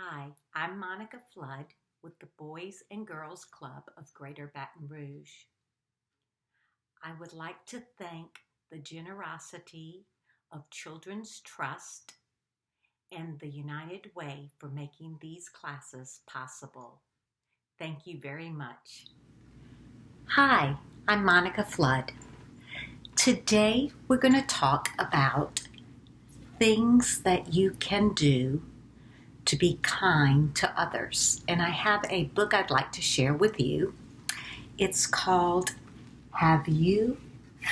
Hi, I'm Monica Flood with the Boys and Girls Club of Greater Baton Rouge. I would like to thank the generosity of Children's Trust and the United Way for making these classes possible. Thank you very much. Hi, I'm Monica Flood. Today we're going to talk about things that you can do to be kind to others. And I have a book I'd like to share with you. It's called Have You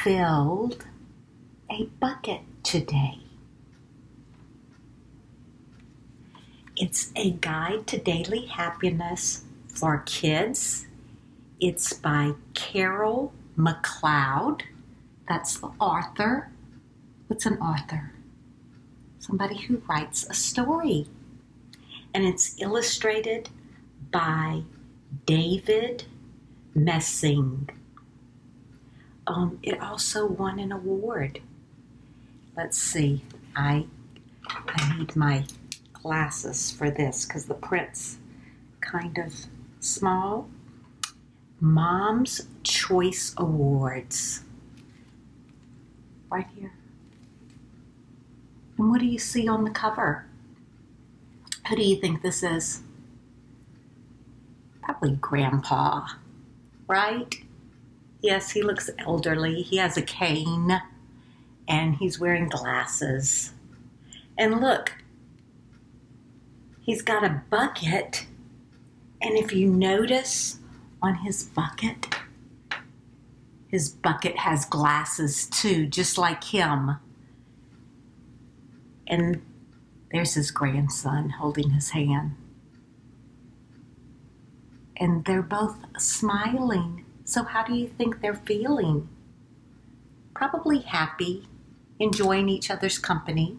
Filled a Bucket Today? It's a guide to daily happiness for kids. It's by Carol McLeod. That's the author. What's an author? Somebody who writes a story. And it's illustrated by David Messing. It also won an award. Let's see. I need my glasses for this because the print's kind of small. Mom's Choice Awards. Right here. And what do you see on the cover? Who do you think this is? Probably Grandpa, right? Yes, he looks elderly. He has a cane and he's wearing glasses. And look, he's got a bucket. And if you notice on his bucket has glasses too, just like him. And there's his grandson holding his hand. And they're both smiling. So how do you think they're feeling? Probably happy, enjoying each other's company.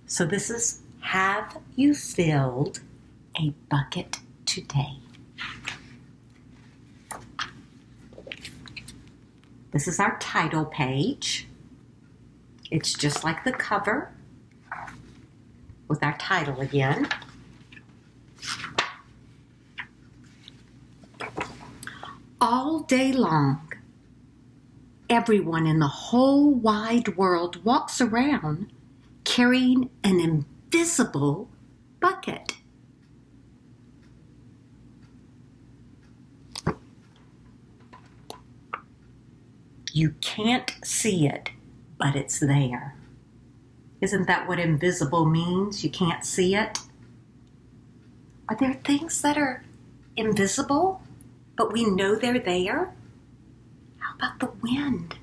So this is Have You Filled a Bucket Today? This is our title page. It's just like the cover with our title again. All day long, everyone in the whole wide world walks around carrying an invisible bucket. You can't see it, but it's there. Isn't that what invisible means? You can't see it? Are there things that are invisible, but we know they're there? How about the wind?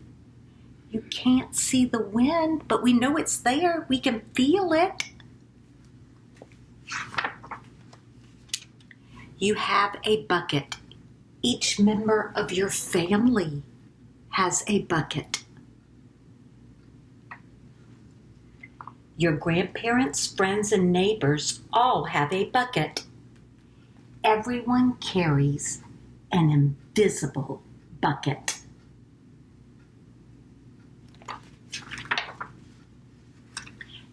You can't see the wind, but we know it's there. We can feel it. You have a bucket. Each member of your family has a bucket. Your grandparents, friends, and neighbors all have a bucket. Everyone carries an invisible bucket.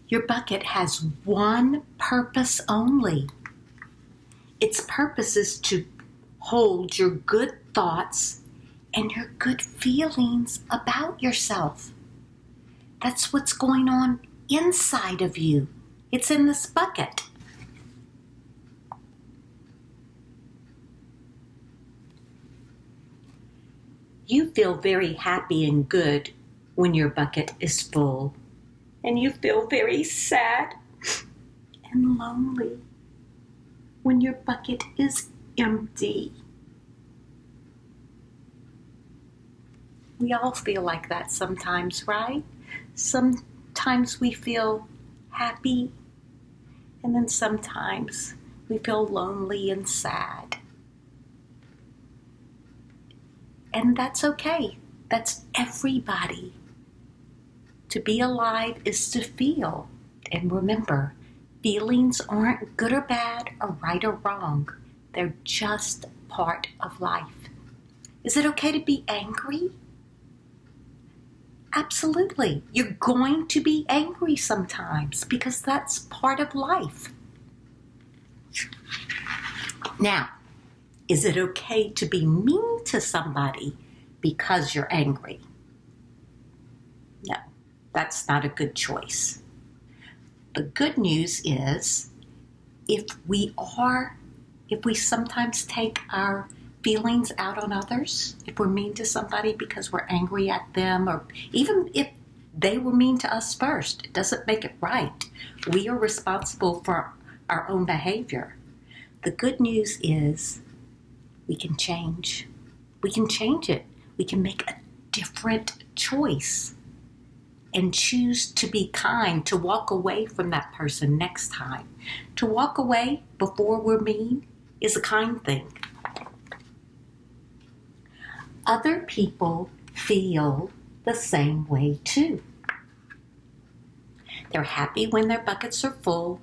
Your bucket has one purpose only. Its purpose is to hold your good thoughts and your good feelings about yourself. That's what's going on inside of you. It's in this bucket. You feel very happy and good when your bucket is full, and you feel very sad and lonely when your bucket is empty. We all feel like that sometimes, right? Sometimes we feel happy, and then sometimes we feel lonely and sad. And that's okay. That's everybody. To be alive is to feel. And remember, feelings aren't good or bad or right or wrong. They're just part of life. Is it okay to be angry? Absolutely. You're going to be angry sometimes because that's part of life. Now, is it okay to be mean to somebody because you're angry? No, that's not a good choice. The good news is if we sometimes take our feelings out on others, if we're mean to somebody because we're angry at them, or even if they were mean to us first, it doesn't make it right. We are responsible for our own behavior. The good news is we can change. We can change it. We can make a different choice and choose to be kind, to walk away from that person next time. To walk away before we're mean is a kind thing. Other people feel the same way too. They're happy when their buckets are full,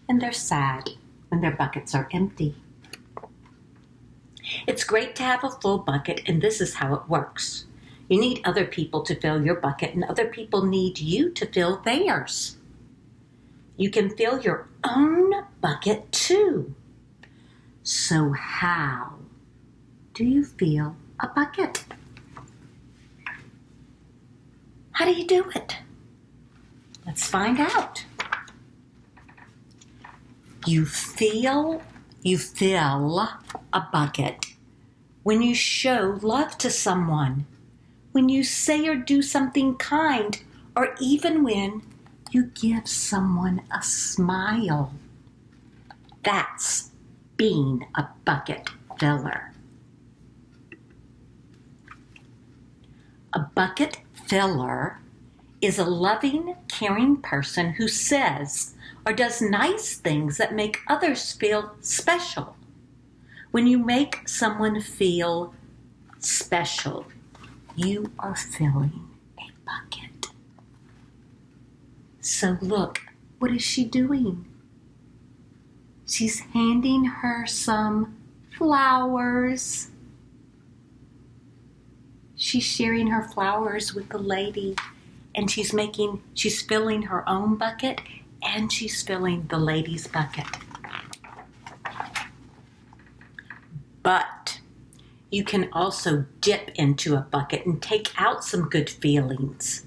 and they're sad when their buckets are empty. It's great to have a full bucket, and this is how it works. You need other people to fill your bucket, and other people need you to fill theirs. You can fill your own bucket too. So how do you fill a bucket? How do you do it? Let's find out. You fill a bucket when you show love to someone, when you say or do something kind, or even when you give someone a smile. That's being a bucket filler. A bucket filler is a loving, caring person who says or does nice things that make others feel special. When you make someone feel special, you are filling a bucket. So look, what is she doing? She's handing her some flowers. She's sharing her flowers with the lady, and she's filling her own bucket, and she's filling the lady's bucket. But you can also dip into a bucket and take out some good feelings.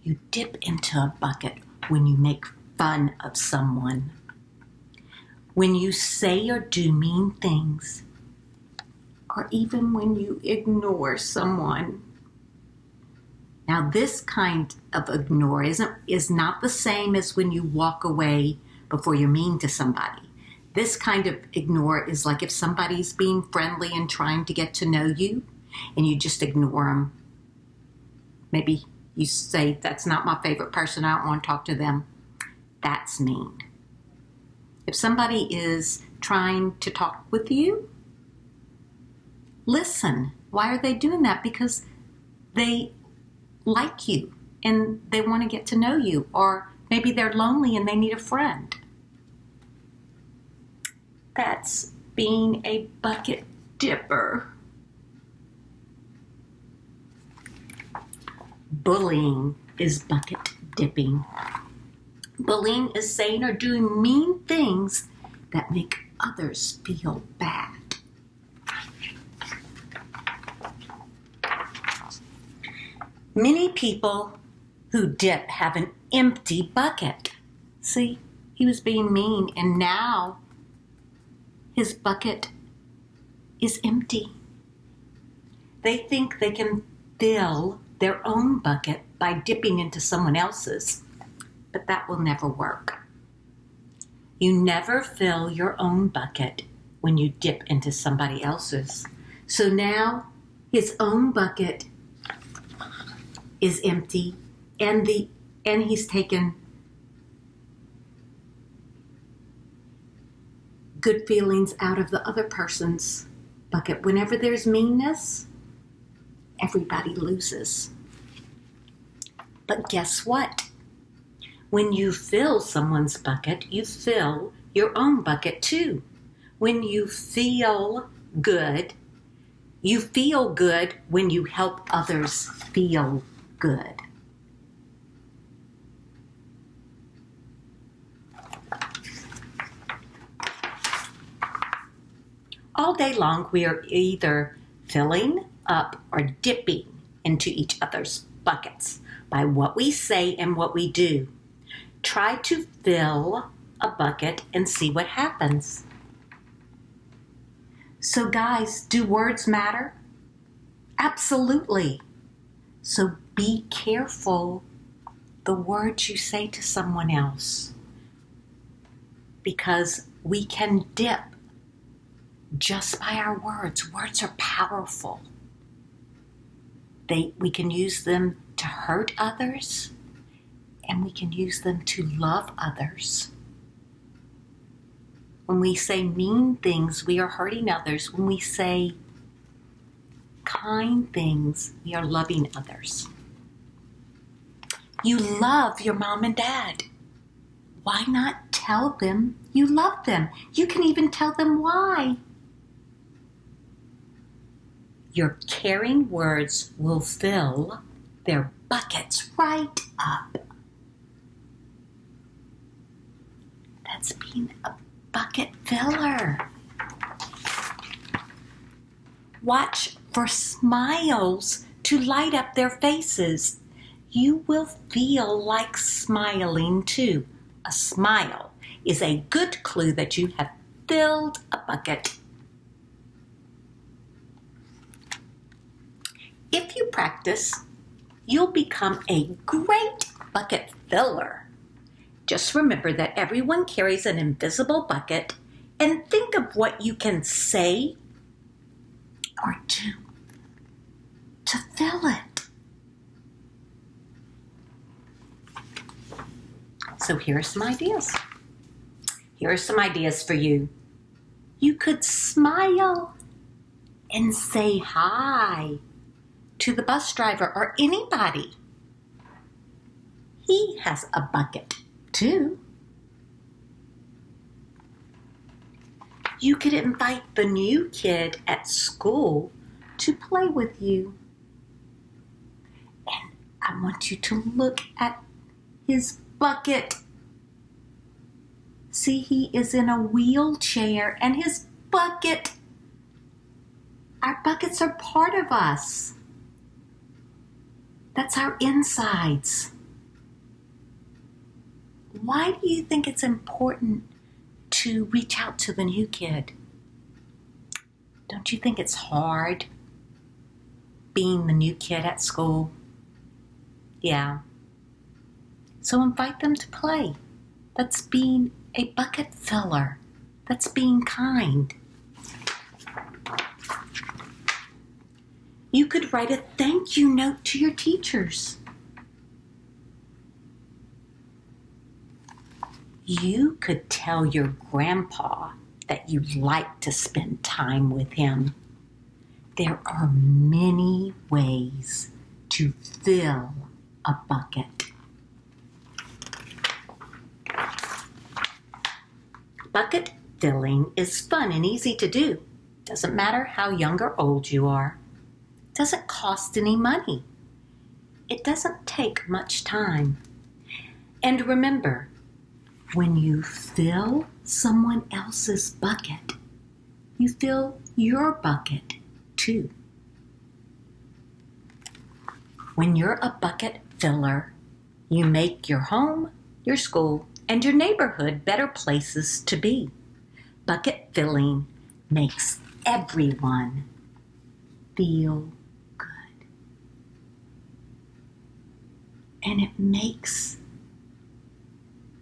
You dip into a bucket when you make fun of someone, when you say or do mean things, or even when you ignore someone. Now, this kind of ignore is not the same as when you walk away before you're mean to somebody. This kind of ignore is like if somebody's being friendly and trying to get to know you, and you just ignore them. Maybe you say, that's not my favorite person, I don't want to talk to them. That's mean. If somebody is trying to talk with you, listen. Why are they doing that? Because they like you and they want to get to know you, or maybe they're lonely and they need a friend. That's being a bucket dipper. Bullying is bucket dipping. Bullying is saying or doing mean things that make others feel bad. Many people who dip have an empty bucket. See, he was being mean, and now his bucket is empty. They think they can fill their own bucket by dipping into someone else's, but that will never work. You never fill your own bucket when you dip into somebody else's. So now his own bucket is empty, and he's taken good feelings out of the other person's bucket. Whenever there's meanness, everybody loses. But guess what? When you fill someone's bucket, you fill your own bucket too. When you feel good when you help others feel good. All day long, we are either filling up or dipping into each other's buckets by what we say and what we do. Try to fill a bucket and see what happens. So, guys, do words matter? Absolutely. So be careful the words you say to someone else, because we can dip just by our words. Words are powerful. We can use them to hurt others, and we can use them to love others. When we say mean things, we are hurting others. When we say kind things, we are loving others. You love your mom and dad. Why not tell them you love them? You can even tell them why. Your caring words will fill their buckets right up. That's being a bucket filler. Watch for smiles to light up their faces. You will feel like smiling too. A smile is a good clue that you have filled a bucket. If you practice, you'll become a great bucket filler. Just remember that everyone carries an invisible bucket, and think of what you can say or do to fill it. So here are some ideas. Here are some ideas for you. You could smile and say hi to the bus driver or anybody. He has a bucket too. You could invite the new kid at school to play with you. And I want you to look at his bucket. See, he is in a wheelchair and his bucket. Our buckets are part of us. That's our insides. Why do you think it's important to reach out to the new kid? Don't you think it's hard being the new kid at school? Yeah. So invite them to play. That's being a bucket filler. That's being kind. You could write a thank you note to your teachers. You could tell your grandpa that you'd like to spend time with him. There are many ways to fill a bucket. Bucket filling is fun and easy to do. Doesn't matter how young or old you are. Doesn't cost any money. It doesn't take much time. And remember, when you fill someone else's bucket, you fill your bucket too. When you're a bucket filler, you make your home, your school, and your neighborhood better places to be. Bucket filling makes everyone feel good. And it makes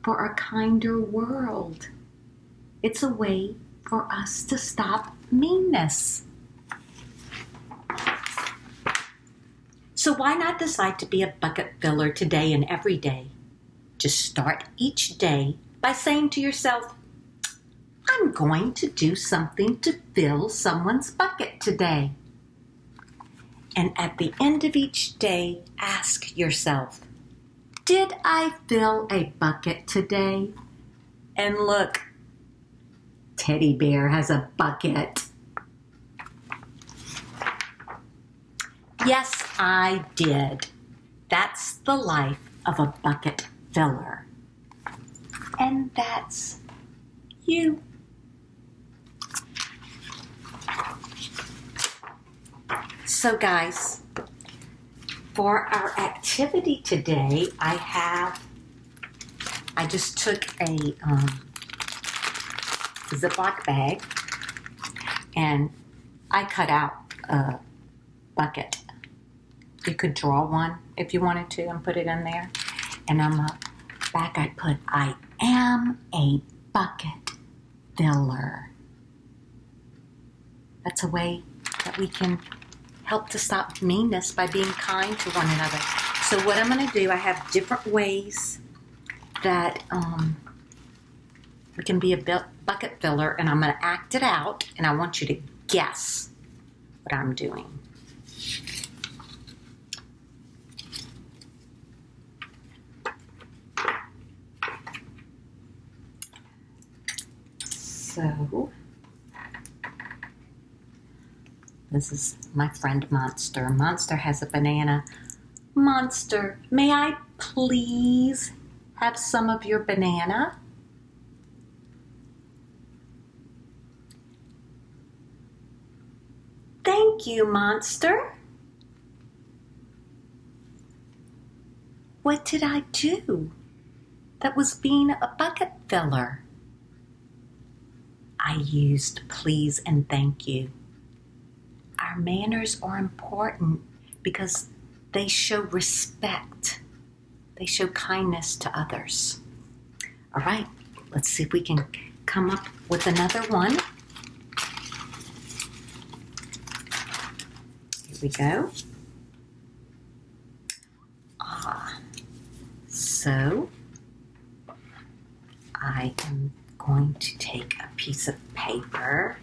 for a kinder world. It's a way for us to stop meanness. So why not decide to be a bucket filler today and every day? Just start each day by saying to yourself, I'm going to do something to fill someone's bucket today. And at the end of each day, ask yourself, did I fill a bucket today? And look, Teddy Bear has a bucket. Yes, I did. That's the life of a bucket filler. And that's you. So guys, for our activity today, I just took a Ziploc bag and I cut out a bucket. You could draw one if you wanted to and put it in there. And on the back I put, I am a bucket filler. That's a way that we can help to stop meanness by being kind to one another. So what I'm going to do, I have different ways that we can be a bucket filler, and I'm going to act it out, and I want you to guess what I'm doing. So, this is my friend Monster. Monster has a banana. Monster, may I please have some of your banana? Thank you, Monster. What did I do that was being a bucket filler? I used please and thank you. Our manners are important because they show respect. They show kindness to others. All right, let's see if we can come up with another one. Here we go. So I am going to take a piece of paper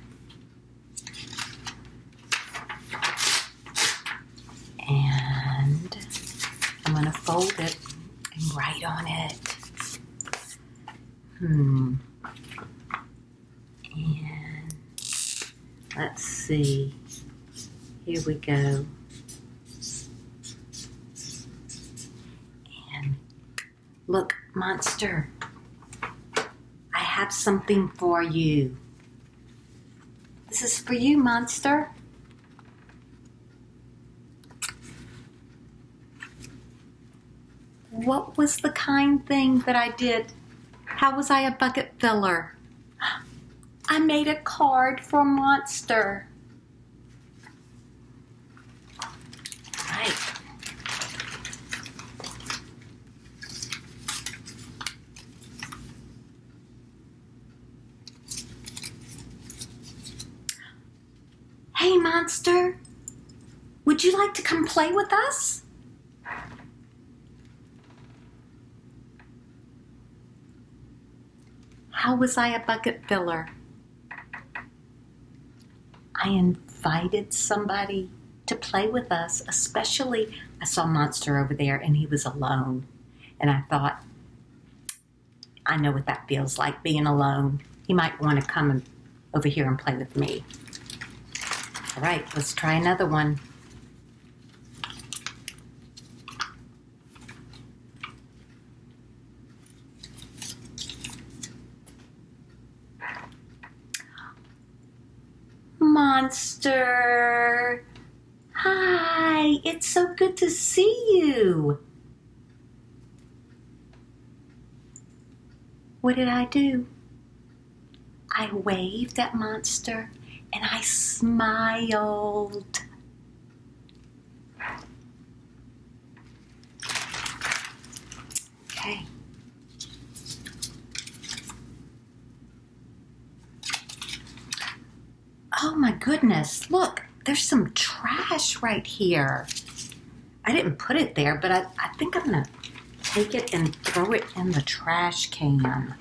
and I'm going to fold it and write on it. And let's see. Here we go. And look, Monster, I have something for you. This is for you, Monster. What was the kind thing that I did? How was I a bucket filler? I made a card for Monster. Right. Hey, Monster, would you like to come play with us? How was I a bucket filler? I invited somebody to play with us, especially I saw Monster over there and he was alone. And I thought, I know what that feels like, being alone. He might want to come over here and play with me. All right, let's try another one. Monster, hi, it's so good to see you. What did I do? I waved at Monster and I smiled. Okay. Oh my goodness, look, there's some trash right here. I didn't put it there, but I think I'm gonna take it and throw it in the trash can.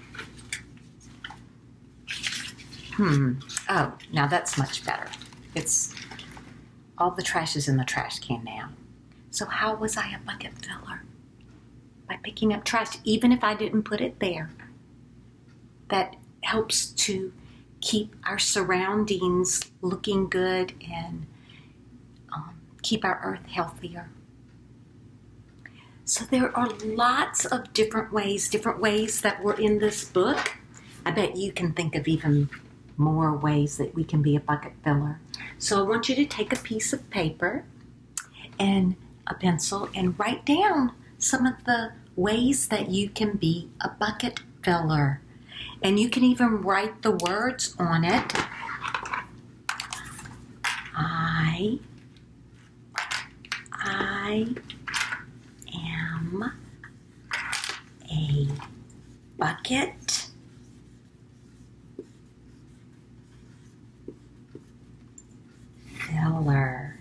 Oh, now that's much better. It's all the trash is in the trash can now. So how was I a bucket filler? By picking up trash, even if I didn't put it there. That helps to keep our surroundings looking good and keep our earth healthier. So there are lots of different ways that were in this book. I bet you can think of even more ways that we can be a bucket filler. So I want you to take a piece of paper and a pencil and write down some of the ways that you can be a bucket filler. And you can even write the words on it. I am a bucket filler.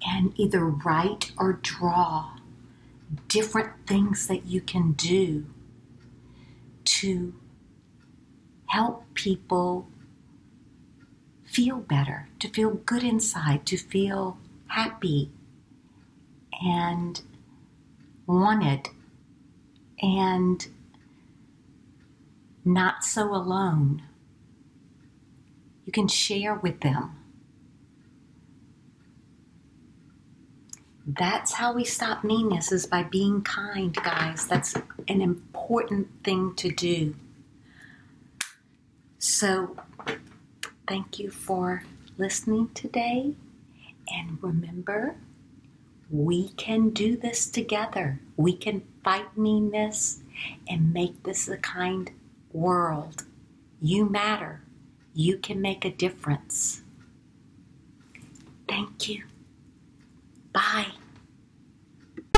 And either write or draw different things that you can do to help people feel better, to feel good inside, to feel happy and wanted and not so alone. You can share with them. That's how we stop meanness, is by being kind, guys. That's an important thing to do. So, thank you for listening today. And remember, we can do this together. We can fight meanness and make this a kind world. You matter. You can make a difference. Thank you. Bye.